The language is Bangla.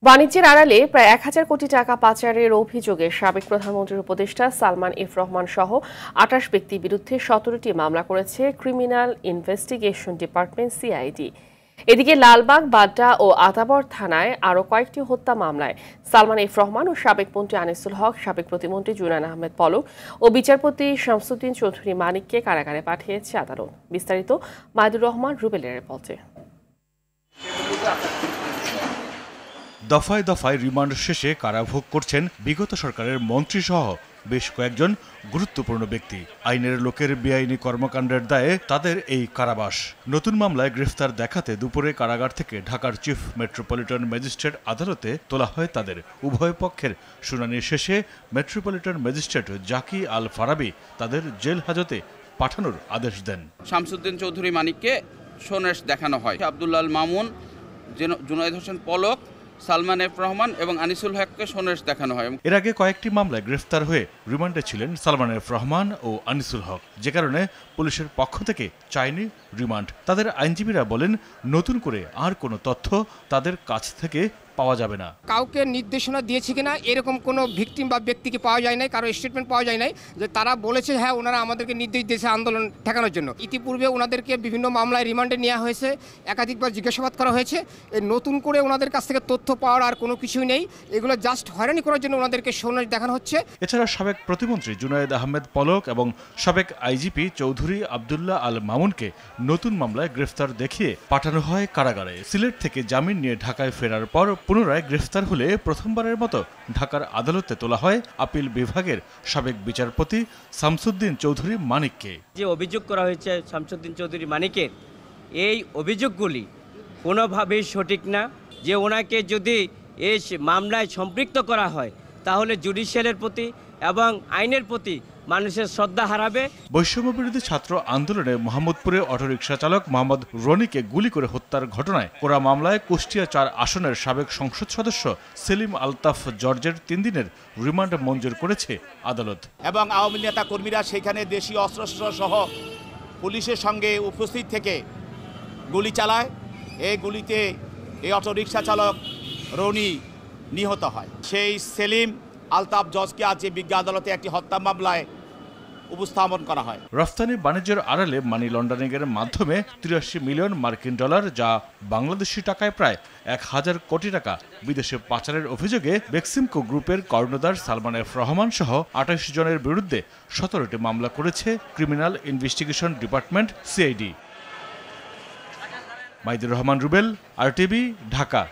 বাণিজ্যের আড়ালে প্রায় ১,০০০ কোটি টাকা পাচারের অভিযোগে সাবেক প্রধানমন্ত্রীর উপদেষ্টা সালমান এফ রহমান সহ ২৮ ব্যক্তির বিরুদ্ধে ১৭টি মামলা করেছে ক্রিমিনাল ইনভেস্টিগেশন ডিপার্টমেন্ট সিআইডি। এদিকে লালবাগ, বাড্ডা ও আতাবর থানায় আরও কয়েকটি হত্যা মামলায় সালমান এফ রহমান ও সাবেক মন্ত্রী আনিসুল হক, সাবেক প্রতিমন্ত্রী জুনায়দ আহমেদ পলক ও বিচারপতি শামসুদ্দিন চৌধুরী মানিককে কারাগারে পাঠিয়েছে আদালত। বিস্তারিত মাইদুর রহমান রুবেলের রিপোর্টে। দফায় দফায় রিমান্ড শেষে কারাভোগ করছেন বিগত সরকারের মন্ত্রীসহ বেশ কয়েকজন গুরুত্বপূর্ণ ব্যক্তি। আইনের লোকের বেআইনি কর্মকাণ্ডের দায়ে তাদের এই কারাবাস। নতুন মামলায় গ্রেফতার দেখাতে দুপুরে কারাগার থেকে ঢাকার চিফ মেট্রোপলিটন ম্যাজিস্ট্রেট আদালতে তোলা হয় তাদের। উভয় পক্ষের শুনানি শেষে মেট্রোপলিটন ম্যাজিস্ট্রেট জাকি আল ফারাবি তাদের জেল হাজতে পাঠানোর আদেশ দেন। শামসুদ্দিন চৌধুরী মানিককে সোনেশ দেখানো হয়। আব্দুল্লাহ আল মামুন, জুনায়েদ হোসেন পলক, সালমান এফ রহমান এবং আনিসুল হককে সোনেশ দেখানো হয়। এর আগে কয়েকটি মামলায় গ্রেফতার হয়ে রিমান্ডে ছিলেন সালমান এফ রহমান ও আনিসুল হক, যে কারণে পুলিশের পক্ষ থেকে চায়নি রিমান্ড। তাদের আইনজীবীরা বলেন, নতুন করে আর কোনো তথ্য তাদের কাছ থেকে পাওয়া যাবে না। কাউকে নির্দেশনা দিয়েছে কিনা এরকম কোনো ভিকটিম বা ব্যক্তিকে পাওয়া যায় নাই, কারো স্টেটমেন্ট পাওয়া যায় নাই যে তারা বলেছে হ্যাঁ ওনারা আমাদেরকে নির্দেশ দিয়েছে আন্দোলন ঠেকানোর জন্য। ইতিপূর্বে ওনাদেরকে বিভিন্ন মামলায় রিমান্ডে নেওয়া হয়েছে, একাধিকবার জিজ্ঞাসাবাদ করা হয়েছে। এই নতুন করে ওনাদের কাছ থেকে তথ্য পাওয়ার আর কোনো কিছুই নেই। এগুলো জাস্ট হয়রানি করার জন্য ওনাদেরকে সোনেশ দেখানো হচ্ছে। এছাড়া সাবেক প্রতিমন্ত্রী জুনায়েদ আহমেদ পলক এবং সাবেক আইজিপি চৌধুরী আব্দুল্লাহ আল মামুনকে নতুন মামলায় গ্রেফতার দেখিয়ে পাঠানো হয় কারাগারে। সিলেট থেকে জামিন নিয়ে ঢাকায় ফেরার পর পুনরায় গ্রেফতার হলে প্রথমবারের মতো ঢাকার আদালতে তোলা হয় আপিল বিভাগের সাবেক বিচারপতি শামসুদ্দিন চৌধুরী মানিককে। যে অভিযোগ করা হয়েছে শামসুদ্দিন চৌধুরী মানিকের, এই অভিযোগগুলি কোনোভাবেই সঠিক না। যে ওনাকে যদি এই মামলায় সম্পৃক্ত করা হয় তাহলে জুডিশিয়ালের প্রতি এবং আইনের প্রতি মানুষের শ্রদ্ধা হারাবে। বৈষম্য বিরোধী ছাত্র আন্দোলনে মোহাম্মদপুরে অটোরিকশা চালক মোহাম্মদ রনিকে গুলি করে হত্যার ঘটনায় করা মামলায় কুষ্টিয়া ৪ আসনের সাবেক সংসদ সদস্য সেলিম আলতাফ জর্জের ৩ দিনের রিমান্ড মঞ্জুর করেছে আদালত। এবং আওয়ামী নেতা কর্মীরা সেখানে দেশীয় অস্ত্রশস্ত্র সহ পুলিশের সঙ্গে উপস্থিত থেকে গুলি চালায়। এই গুলিতে এই অটোরিকশা চালক রনি নিহত হয়। সেই সেলিম আলতাফ জজকে আজ বিজ্ঞা আদালতে একটি হত্যা মামলায় উপস্থাপন করা হয়। রফতানি বাণিজ্যের আড়ালে মানি লন্ডারিং এর মাধ্যমে ৮৩ মিলিয়ন মার্কিন ডলার, যা বাংলাদেশি টাকায় প্রায় ১,০০০ কোটি টাকা বিদেশে পাচারের অভিযোগে বেক্সিমকো গ্রুপের কর্ণধার সালমান এফ রহমান সহ ২৮ জনের বিরুদ্ধে ১৭টি মামলা করেছে criminal investigation department CID. Maidur Rahman Rubel, RTV, Dhaka.